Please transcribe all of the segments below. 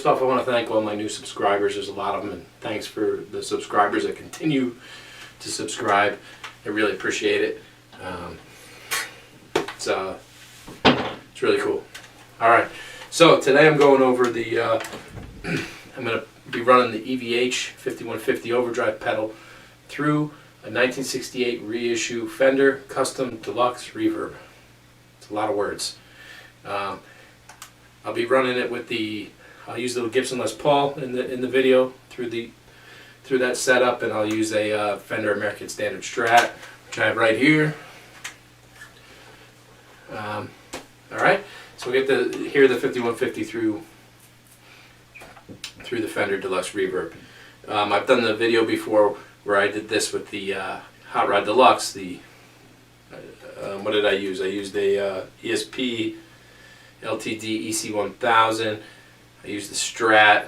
First off, I want to thank all my new subscribers. There's a lot of them, and thanks for the subscribers that continue to subscribe. I really appreciate it. It's really cool. Alright, so today I'm going over the, I'm going to be running the EVH 5150 Overdrive pedal through a 1968 reissue Fender Custom Deluxe Reverb. It's a lot of words. I'll be running it with I'll use the Gibson Les Paul in the video through that setup, and I'll use a Fender American Standard Strat, which I have right here. Alright, so we get to hear the 5150 through the Fender Deluxe Reverb. I've done the video before where I did this with the Hot Rod Deluxe. What did I use? I used a ESP LTD EC1000. I used the Strat,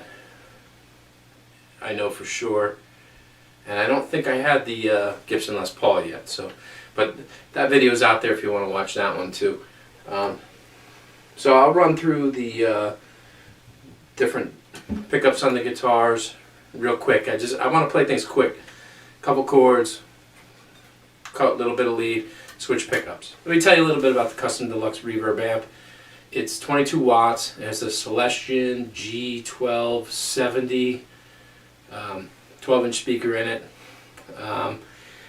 I know for sure, and I don't think I had the Gibson Les Paul yet. But that video is out there if you want to watch that one too. So I'll run through the different pickups on the guitars real quick. I want to play things quick. Couple chords, a little bit of lead, switch pickups. Let me tell you a little bit about the Custom Deluxe Reverb amp. It's 22 watts. It has a Celestion G1270 12-inch speaker in it.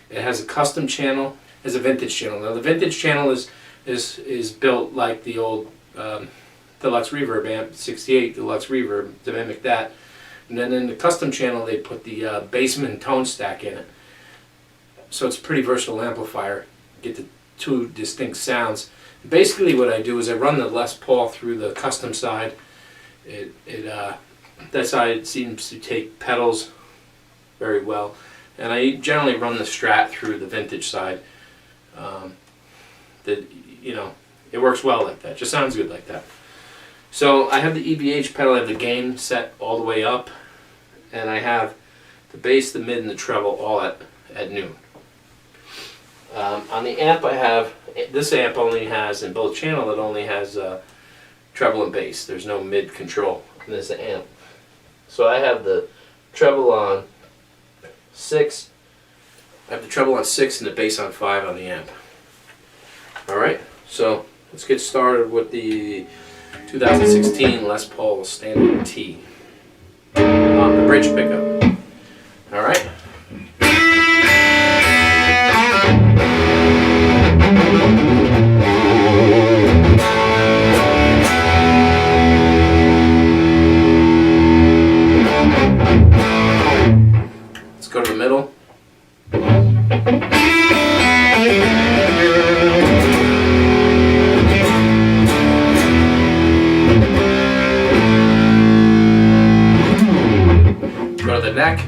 It has a custom channel. It has a vintage channel. Now the vintage channel is built like the old Deluxe Reverb amp, 68 Deluxe Reverb, to mimic that. And then in the custom channel they put the Bassman tone stack in it. So it's a pretty versatile amplifier. Get the two distinct sounds. Basically what I do is I run the Les Paul through the custom side. That side seems to take pedals very well. And I generally run the Strat through the vintage side. It works well like that. Just sounds good like that. So I have the EVH pedal. I have the gain set all the way up, and I have the bass, the mid, and the treble all at noon. On the amp, I have this amp only has in both channel. It only has treble and bass. There's no mid control in this amp. So I have the treble on 6. I have the treble on 6 and the bass on 5 on the amp. Alright, so let's get started with the 2016 Les Paul Standard T on the bridge pickup. Alright. Let's go to the middle. Go to the neck.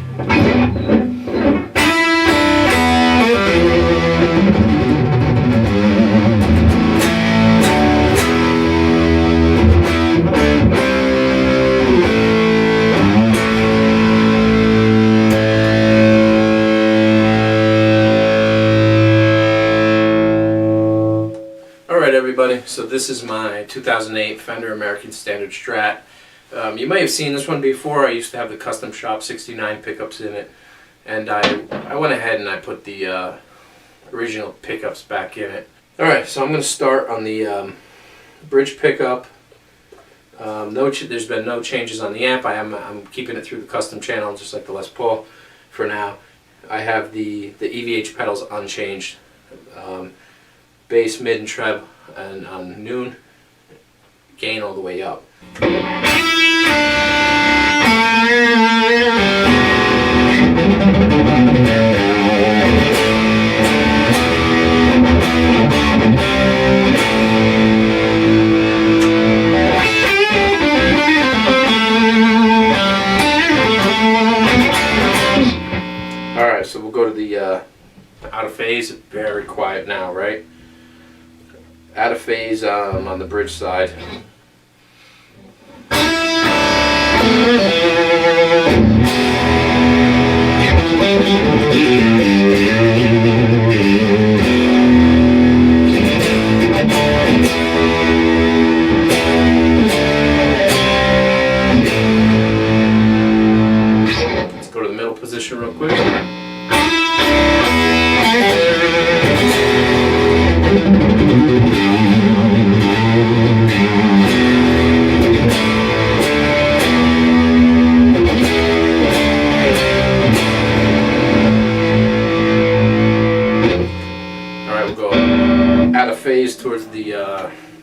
Alright everybody, so this is my 2008 Fender American Standard Strat. You may have seen this one before. I used to have the Custom Shop 69 pickups in it, and I went ahead and I put the original pickups back in it. Alright, so I'm going to start on the bridge pickup. There's been no changes on the amp. I'm keeping it through the custom channel just like the Les Paul for now. I have the EVH pedals unchanged. Bass, mid, and treb, and on noon, gain all the way up. Alright, so we'll go to the out of phase. Very quiet now, right? Out of phase on the bridge side.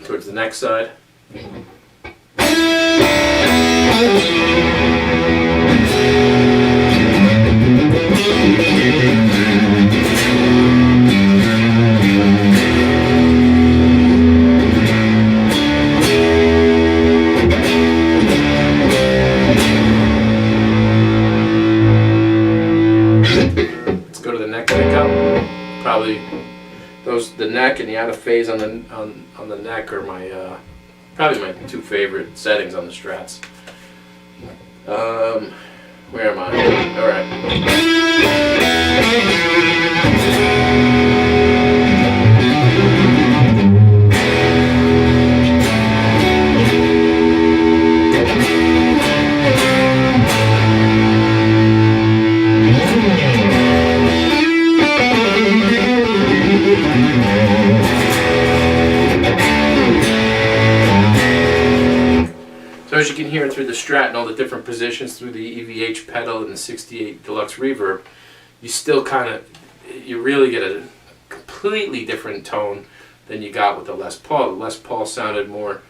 towards the neck side. Let's go to the neck pickup. Probably the neck and the out of phase on the neck are my probably my two favorite settings on the Strats. Where am I? All right. So as you can hear through the Strat and all the different positions through the EVH pedal and the 68 Deluxe Reverb, you still you really get a completely different tone than you got with the Les Paul. The Les Paul sounded more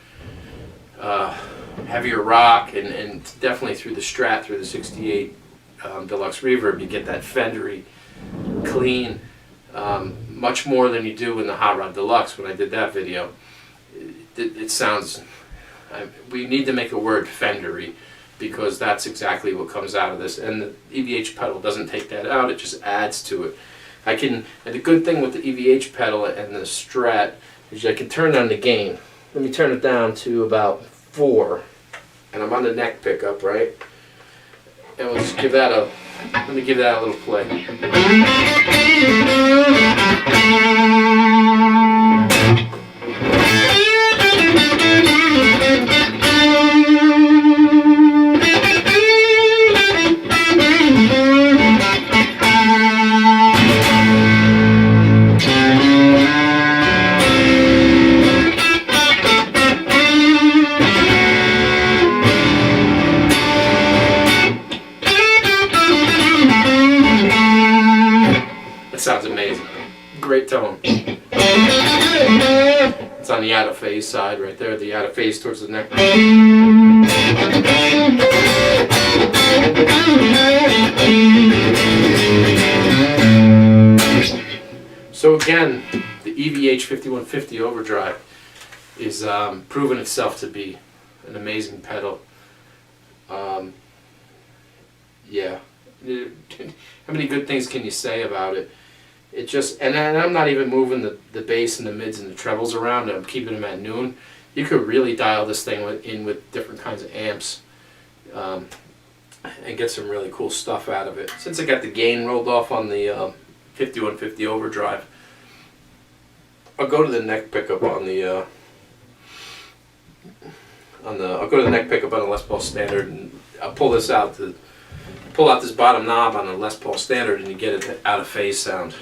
heavier rock, and definitely through the Strat, through the 68 Deluxe Reverb, you get that Fendery, clean, much more than you do in the Hot Rod Deluxe. When I did that video, it sounds... we need to make a word Fendery, because that's exactly what comes out of this, and the EVH pedal doesn't take that out, it just adds to it. And the good thing with the EVH pedal and the Strat is I can turn down the gain. Let me turn it down to about 4, and I'm on the neck pickup, right? And we'll just give that let me give that a little play. Sounds amazing. Great tone. It's on the out of phase side right there, the out of phase towards the neck. So again, the EVH 5150 Overdrive is proven itself to be an amazing pedal. Yeah. How many good things can you say about it? It just, and I'm not even moving the bass and the mids and the trebles around, I'm keeping them at noon. You could really dial this thing in with different kinds of amps and get some really cool stuff out of it. Since I got the gain rolled off on the 5150 Overdrive, I'll go to the neck pickup on the I'll go to the neck pickup on the Les Paul Standard, and I'll pull this out pull out this bottom knob on the Les Paul Standard, and you get an out of phase sound.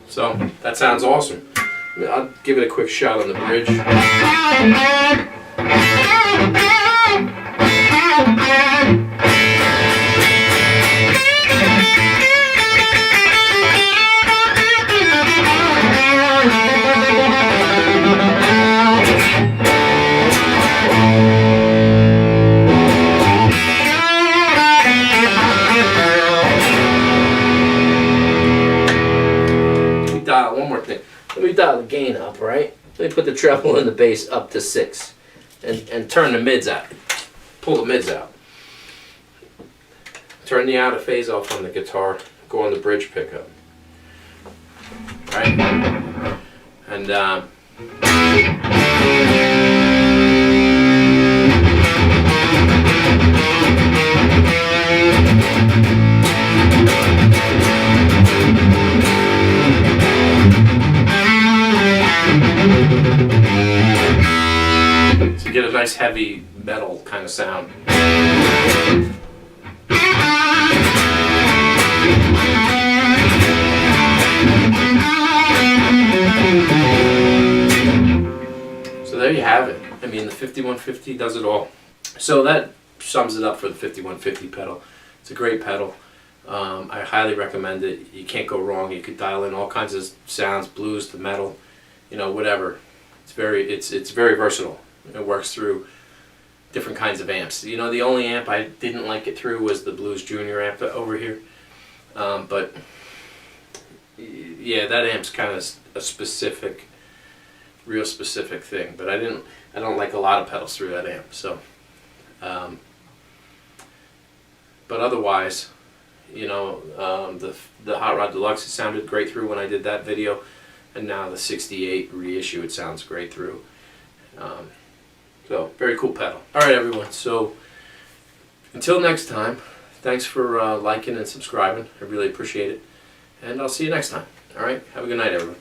So that sounds awesome. I'll give it a quick shot on the bridge. One more thing. Let me dial the gain up, right? Let me put the treble and the bass up to 6 and turn the mids out. Pull the mids out. Turn the out of phase off on the guitar. Go on the bridge pickup. Right? And nice heavy metal kind of sound. So there you have it. I mean, the 5150 does it all. So that sums it up for the 5150 pedal. It's a great pedal. I highly recommend it. You can't go wrong. You could dial in all kinds of sounds, blues to metal, you know, whatever. It's very versatile. It works through different kinds of amps. You know, the only amp I didn't like it through was the Blues Junior amp over here. But yeah, that amp's kind of a specific, real specific thing. But I don't like a lot of pedals through that amp. So, but otherwise, you know, the Hot Rod Deluxe, it sounded great through when I did that video, and now the 68 reissue, it sounds great through. So very cool pedal. All right, everyone. So until next time, thanks for liking and subscribing. I really appreciate it, and I'll see you next time. All right, have a good night, everyone.